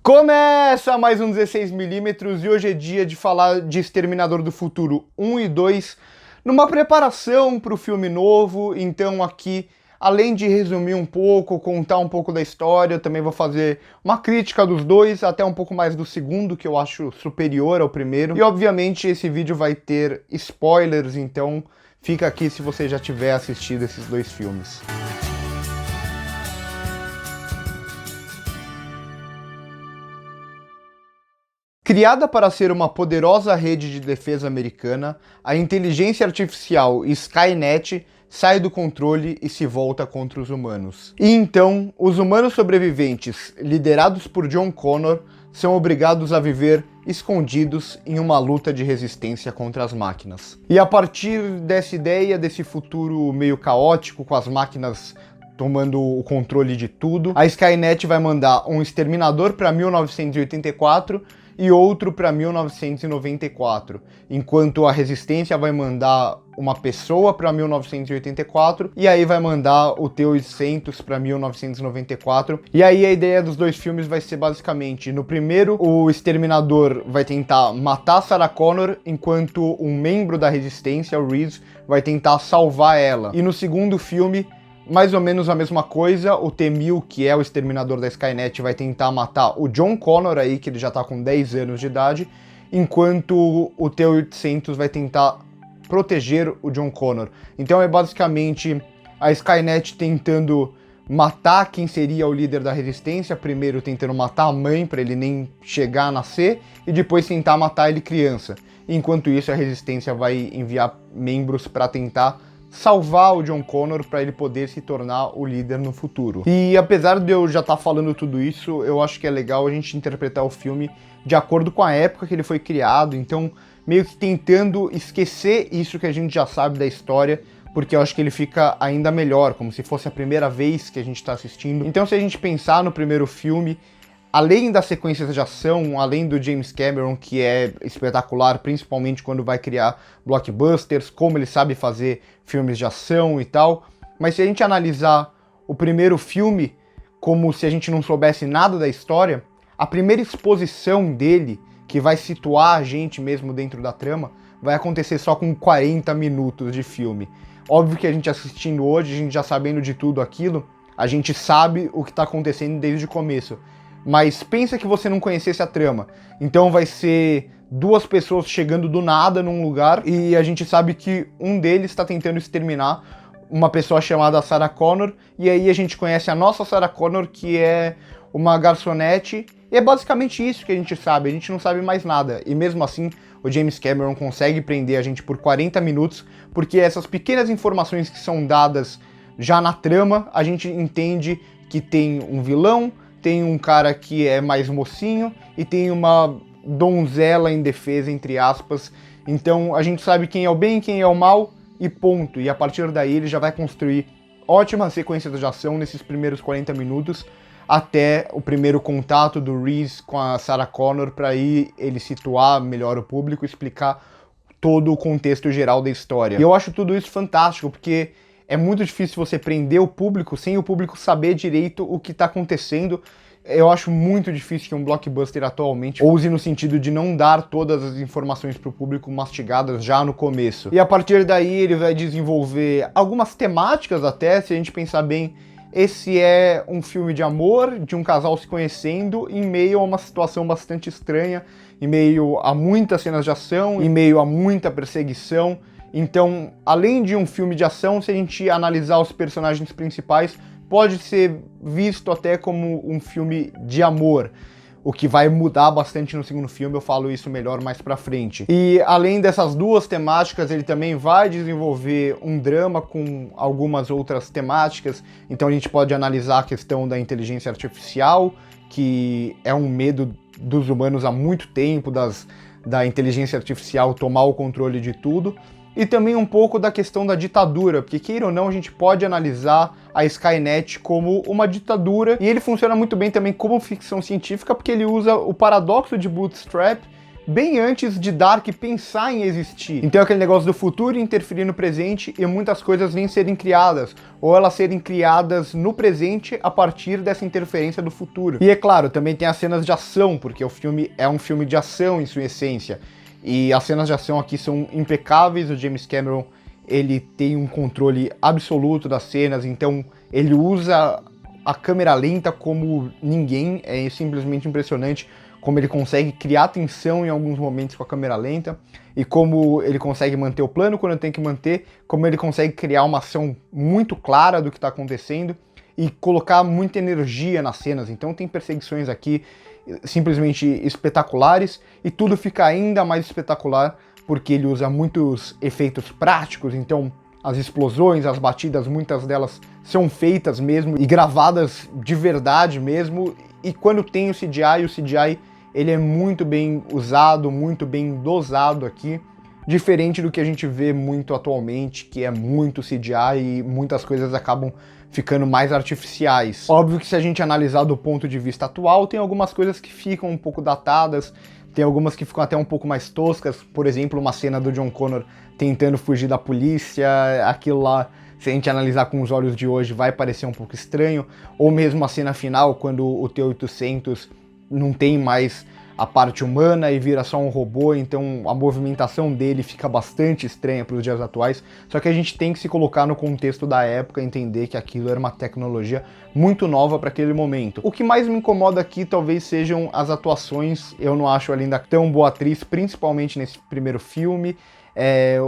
Começa mais um 16mm e hoje é dia de falar de Exterminador do Futuro 1 e 2 numa preparação para o filme novo. Então aqui, além de resumir um pouco, contar um pouco da história, eu também vou fazer uma crítica dos dois, até um pouco mais do segundo, que eu acho superior ao primeiro. E obviamente esse vídeo vai ter spoilers, então fica aqui se você já tiver assistido esses dois filmes. Criada para ser uma poderosa rede de defesa americana, a inteligência artificial Skynet sai do controle e se volta contra os humanos. E então, os humanos sobreviventes, liderados por John Connor, são obrigados a viver escondidos em uma luta de resistência contra as máquinas. E a partir dessa ideia, desse futuro meio caótico, com as máquinas tomando o controle de tudo, a Skynet vai mandar um exterminador para 1984 e outro para 1994, enquanto a Resistência vai mandar uma pessoa para 1984 e aí vai mandar o T-800 para 1994. E aí a ideia dos dois filmes vai ser basicamente, no primeiro, o Exterminador vai tentar matar Sarah Connor, enquanto um membro da Resistência, o Reese, vai tentar salvar ela. E no segundo filme, mais ou menos a mesma coisa, o T-1000, que é o exterminador da Skynet, vai tentar matar o John Connor aí, que ele já tá com 10 anos de idade, enquanto o T-800 vai tentar proteger o John Connor. Então é basicamente a Skynet tentando matar quem seria o líder da Resistência, primeiro tentando matar a mãe para ele nem chegar a nascer, e depois tentar matar ele criança. Enquanto isso, a Resistência vai enviar membros para tentar salvar o John Connor para ele poder se tornar o líder no futuro. E apesar de eu já estar falando tudo isso, eu acho que é legal a gente interpretar o filme de acordo com a época que ele foi criado, então meio que tentando esquecer isso que a gente já sabe da história, porque eu acho que ele fica ainda melhor, como se fosse a primeira vez que a gente está assistindo. Então se a gente pensar no primeiro filme, além das sequências de ação, além do James Cameron, que é espetacular, principalmente quando vai criar blockbusters, como ele sabe fazer filmes de ação e tal, mas se a gente analisar o primeiro filme como se a gente não soubesse nada da história, a primeira exposição dele, que vai situar a gente mesmo dentro da trama, vai acontecer só com 40 minutos de filme. Óbvio que a gente assistindo hoje, a gente já sabendo de tudo aquilo, a gente sabe o que está acontecendo desde o começo. Mas pensa que você não conhecesse a trama. Então vai ser duas pessoas chegando do nada num lugar e a gente sabe que um deles está tentando exterminar uma pessoa chamada Sarah Connor, e aí a gente conhece a nossa Sarah Connor, que é uma garçonete, e é basicamente isso que a gente não sabe mais nada. E mesmo assim, o James Cameron consegue prender a gente por 40 minutos, porque essas pequenas informações que são dadas já na trama, a gente entende que tem um vilão, tem um cara que é mais mocinho e tem uma donzela indefesa, entre aspas. Então a gente sabe quem é o bem, quem é o mal e ponto. E a partir daí ele já vai construir ótimas sequências de ação nesses primeiros 40 minutos até o primeiro contato do Reese com a Sarah Connor, para aí ele situar melhor o público e explicar todo o contexto geral da história. E eu acho tudo isso fantástico, porque é muito difícil você prender o público sem o público saber direito o que está acontecendo. Eu acho muito difícil que um blockbuster atualmente ouse no sentido de não dar todas as informações para o público mastigadas já no começo. E a partir daí ele vai desenvolver algumas temáticas até, se a gente pensar bem. Esse é um filme de amor, de um casal se conhecendo em meio a uma situação bastante estranha, em meio a muitas cenas de ação, em meio a muita perseguição. Então, além de um filme de ação, se a gente analisar os personagens principais, pode ser visto até como um filme de amor, o que vai mudar bastante no segundo filme, eu falo isso melhor mais pra frente. E além dessas duas temáticas, ele também vai desenvolver um drama com algumas outras temáticas, então a gente pode analisar a questão da inteligência artificial, que é um medo dos humanos há muito tempo, da inteligência artificial tomar o controle de tudo, e também um pouco da questão da ditadura, porque queira ou não, a gente pode analisar a Skynet como uma ditadura, e ele funciona muito bem também como ficção científica, porque ele usa o paradoxo de Bootstrap, bem antes de Dark pensar em existir. Então é aquele negócio do futuro interferir no presente e muitas coisas nem serem criadas, ou elas serem criadas no presente a partir dessa interferência do futuro. E é claro, também tem as cenas de ação, porque o filme é um filme de ação em sua essência. E as cenas de ação aqui são impecáveis, o James Cameron, ele tem um controle absoluto das cenas, então ele usa a câmera lenta como ninguém, é simplesmente impressionante como ele consegue criar tensão em alguns momentos com a câmera lenta, e como ele consegue manter o plano quando tem que manter, como ele consegue criar uma ação muito clara do que está acontecendo, e colocar muita energia nas cenas. Então tem perseguições aqui simplesmente espetaculares, e tudo fica ainda mais espetacular, porque ele usa muitos efeitos práticos, então as explosões, as batidas, muitas delas são feitas mesmo, e gravadas de verdade mesmo, e quando tem o CGI ele é muito bem usado, muito bem dosado aqui, diferente do que a gente vê muito atualmente, que é muito CGI e muitas coisas acabam ficando mais artificiais. Óbvio que se a gente analisar do ponto de vista atual, tem algumas coisas que ficam um pouco datadas, tem algumas que ficam até um pouco mais toscas, por exemplo, uma cena do John Connor tentando fugir da polícia, aquilo lá, se a gente analisar com os olhos de hoje, vai parecer um pouco estranho, ou mesmo a cena final, quando o T-800 não tem mais a parte humana e vira só um robô, então a movimentação dele fica bastante estranha para os dias atuais, só que a gente tem que se colocar no contexto da época e entender que aquilo era uma tecnologia muito nova para aquele momento. O que mais me incomoda aqui talvez sejam as atuações, eu não acho a Linda tão boa atriz, principalmente nesse primeiro filme.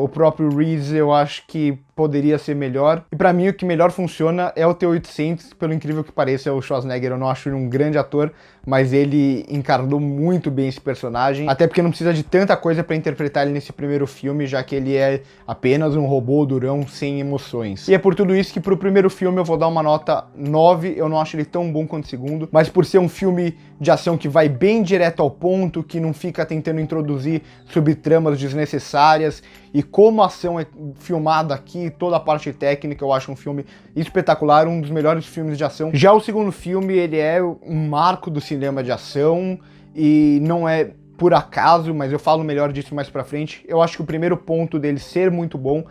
O próprio Reese eu acho que poderia ser melhor. E pra mim o que melhor funciona é o T-800, pelo incrível que pareça, é o Schwarzenegger. Eu não acho ele um grande ator, mas ele encarnou muito bem esse personagem. Até porque não precisa de tanta coisa pra interpretar ele nesse primeiro filme, já que ele é apenas um robô durão sem emoções. E é por tudo isso que pro primeiro filme eu vou dar uma nota 9. Eu não acho ele tão bom quanto o segundo, mas por ser um filme de ação que vai bem direto ao ponto, que não fica tentando introduzir subtramas desnecessárias, e como a ação é filmada aqui, toda a parte técnica, eu acho um filme espetacular, um dos melhores filmes de ação. Já o segundo filme, ele é um marco do cinema de ação, e não é por acaso, mas eu falo melhor disso mais pra frente. Eu acho que o primeiro ponto dele ser muito bom,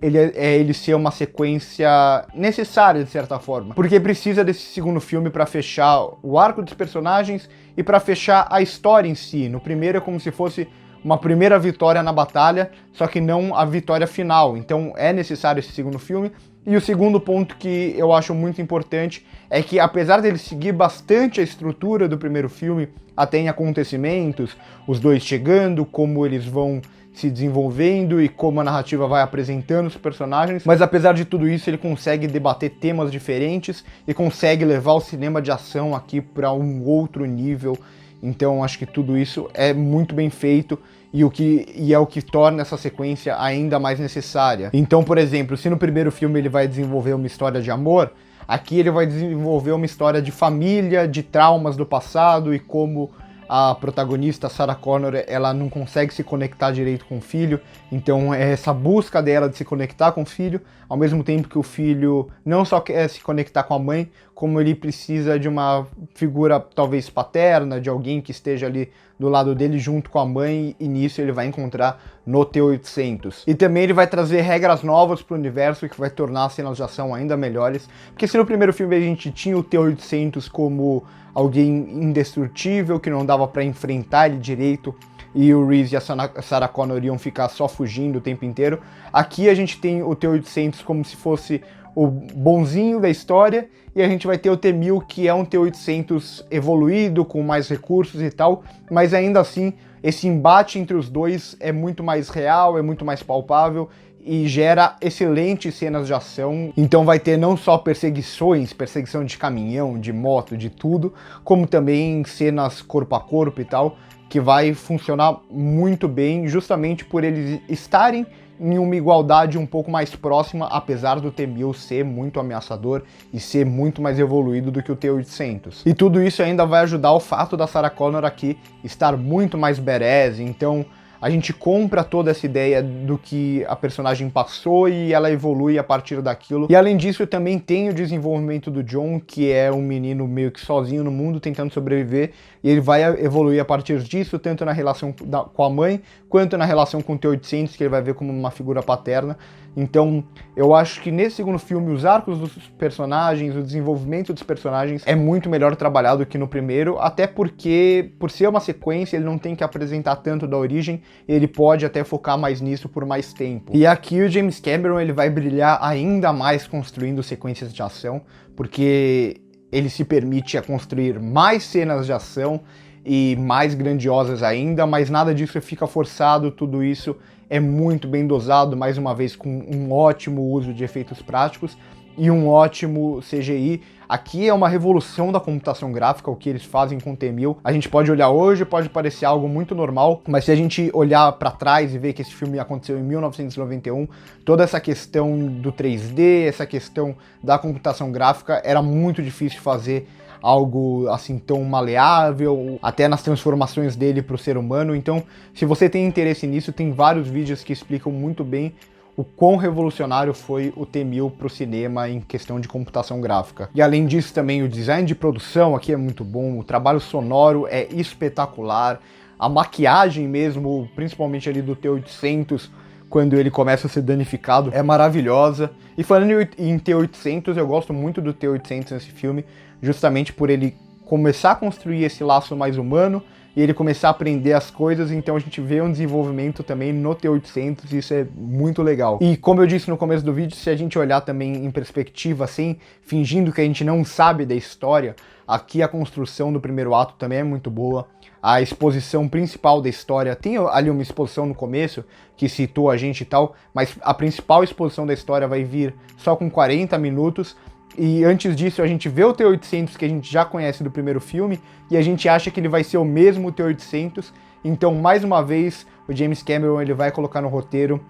ele ser uma sequência necessária, de certa forma. Porque precisa desse segundo filme para fechar o arco dos personagens e para fechar a história em si. No primeiro é como se fosse uma primeira vitória na batalha, só que não a vitória final. Então é necessário esse segundo filme. E o segundo ponto que eu acho muito importante é que, apesar dele seguir bastante a estrutura do primeiro filme, até em acontecimentos, os dois chegando, como eles vão se desenvolvendo e como a narrativa vai apresentando os personagens, mas apesar de tudo isso ele consegue debater temas diferentes e consegue levar o cinema de ação aqui para um outro nível. Então acho que tudo isso é muito bem feito e é o que torna essa sequência ainda mais necessária. Então, por exemplo, se no primeiro filme ele vai desenvolver uma história de amor, aqui ele vai desenvolver uma história de família, de traumas do passado e como a protagonista, Sarah Connor, ela não consegue se conectar direito com o filho, então é essa busca dela de se conectar com o filho, ao mesmo tempo que o filho não só quer se conectar com a mãe, como ele precisa de uma figura talvez paterna, de alguém que esteja ali do lado dele junto com a mãe, e nisso ele vai encontrar no T-800. E também ele vai trazer regras novas para o universo que vai tornar as cenas de ação ainda melhores, porque se no primeiro filme a gente tinha o T-800 como alguém indestrutível, que não dava para enfrentar ele direito, e o Reese e a Sarah Connor iam ficar só fugindo o tempo inteiro, aqui a gente tem o T-800 como se fosse o bonzinho da história, e a gente vai ter o T-1000, que é um T-800 evoluído, com mais recursos e tal, mas ainda assim, esse embate entre os dois é muito mais real, é muito mais palpável, e gera excelentes cenas de ação. Então vai ter não só perseguição de caminhão, de moto, de tudo, como também cenas corpo a corpo e tal, que vai funcionar muito bem, justamente por eles estarem em uma igualdade um pouco mais próxima, apesar do T-1000 ser muito ameaçador e ser muito mais evoluído do que o T-800. E tudo isso ainda vai ajudar o fato da Sarah Connor aqui estar muito mais badass, então a gente compra toda essa ideia do que a personagem passou e ela evolui a partir daquilo. E além disso, também tem o desenvolvimento do John, que é um menino meio que sozinho no mundo, tentando sobreviver, e ele vai evoluir a partir disso, tanto na relação com a mãe, quanto na relação com o T-800, que ele vai ver como uma figura paterna. Então, eu acho que nesse segundo filme, os arcos dos personagens, o desenvolvimento dos personagens é muito melhor trabalhado que no primeiro, até porque, por ser uma sequência, ele não tem que apresentar tanto da origem, ele pode até focar mais nisso por mais tempo. E aqui o James Cameron, ele vai brilhar ainda mais construindo sequências de ação, porque ele se permite a construir mais cenas de ação e mais grandiosas ainda, mas nada disso fica forçado, tudo isso é muito bem dosado, mais uma vez com um ótimo uso de efeitos práticos e um ótimo CGI. Aqui é uma revolução da computação gráfica, o que eles fazem com o T-1000. A gente pode olhar hoje, pode parecer algo muito normal, mas se a gente olhar para trás e ver que esse filme aconteceu em 1991, toda essa questão do 3D, essa questão da computação gráfica, era muito difícil de fazer algo assim tão maleável, até nas transformações dele para o ser humano. Então, se você tem interesse nisso, tem vários vídeos que explicam muito bem o quão revolucionário foi o T-1000 para o cinema em questão de computação gráfica. E além disso também o design de produção aqui é muito bom, o trabalho sonoro é espetacular, a maquiagem mesmo, principalmente ali do T-800, quando ele começa a ser danificado, é maravilhosa. E falando em T-800, eu gosto muito do T-800 nesse filme, justamente por ele começar a construir esse laço mais humano e ele começar a aprender as coisas, então a gente vê um desenvolvimento também no T-800, e isso é muito legal. E como eu disse no começo do vídeo, se a gente olhar também em perspectiva, assim, fingindo que a gente não sabe da história, aqui a construção do primeiro ato também é muito boa. A exposição principal da história, tem ali uma exposição no começo que situa a gente e tal, mas a principal exposição da história vai vir só com 40 minutos, e antes disso a gente vê o T-800 que a gente já conhece do primeiro filme, e a gente acha que ele vai ser o mesmo T-800, então mais uma vez o James Cameron ele vai colocar no roteiro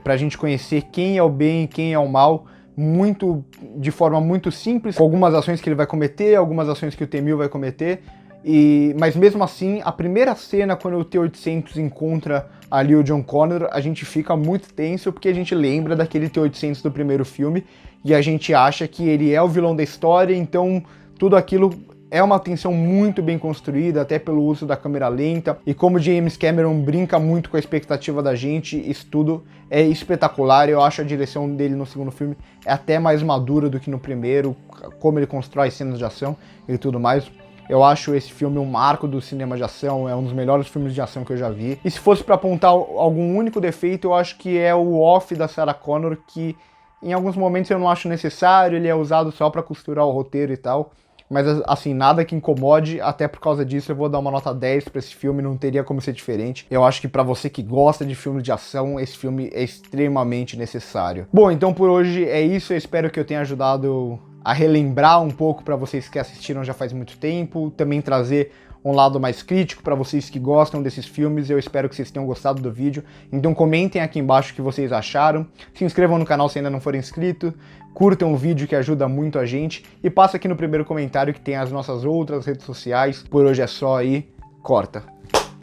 pra gente conhecer quem é o bem e quem é o mal, de forma muito simples, com algumas ações que ele vai cometer, algumas ações que o T-1000 vai cometer, mas mesmo assim, a primeira cena quando o T-800 encontra ali o John Connor, a gente fica muito tenso porque a gente lembra daquele T-800 do primeiro filme e a gente acha que ele é o vilão da história, então tudo aquilo é uma tensão muito bem construída, até pelo uso da câmera lenta, e como James Cameron brinca muito com a expectativa da gente, isso tudo é espetacular. Eu acho a direção dele no segundo filme é até mais madura do que no primeiro, como ele constrói cenas de ação e tudo mais. Eu acho esse filme um marco do cinema de ação, é um dos melhores filmes de ação que eu já vi. E se fosse para apontar algum único defeito, eu acho que é o off da Sarah Connor, que em alguns momentos eu não acho necessário, ele é usado só para costurar o roteiro e tal. Mas assim, nada que incomode, até por causa disso eu vou dar uma nota 10 pra esse filme, não teria como ser diferente. Eu acho que pra você que gosta de filme de ação, esse filme é extremamente necessário. Bom, então por hoje é isso, eu espero que eu tenha ajudado a relembrar um pouco pra vocês que assistiram já faz muito tempo, também trazer um lado mais crítico para vocês que gostam desses filmes. Eu espero que vocês tenham gostado do vídeo, então comentem aqui embaixo o que vocês acharam, se inscrevam no canal se ainda não for inscrito, curtam o vídeo que ajuda muito a gente, e passa aqui no primeiro comentário que tem as nossas outras redes sociais. Por hoje é só aí, corta!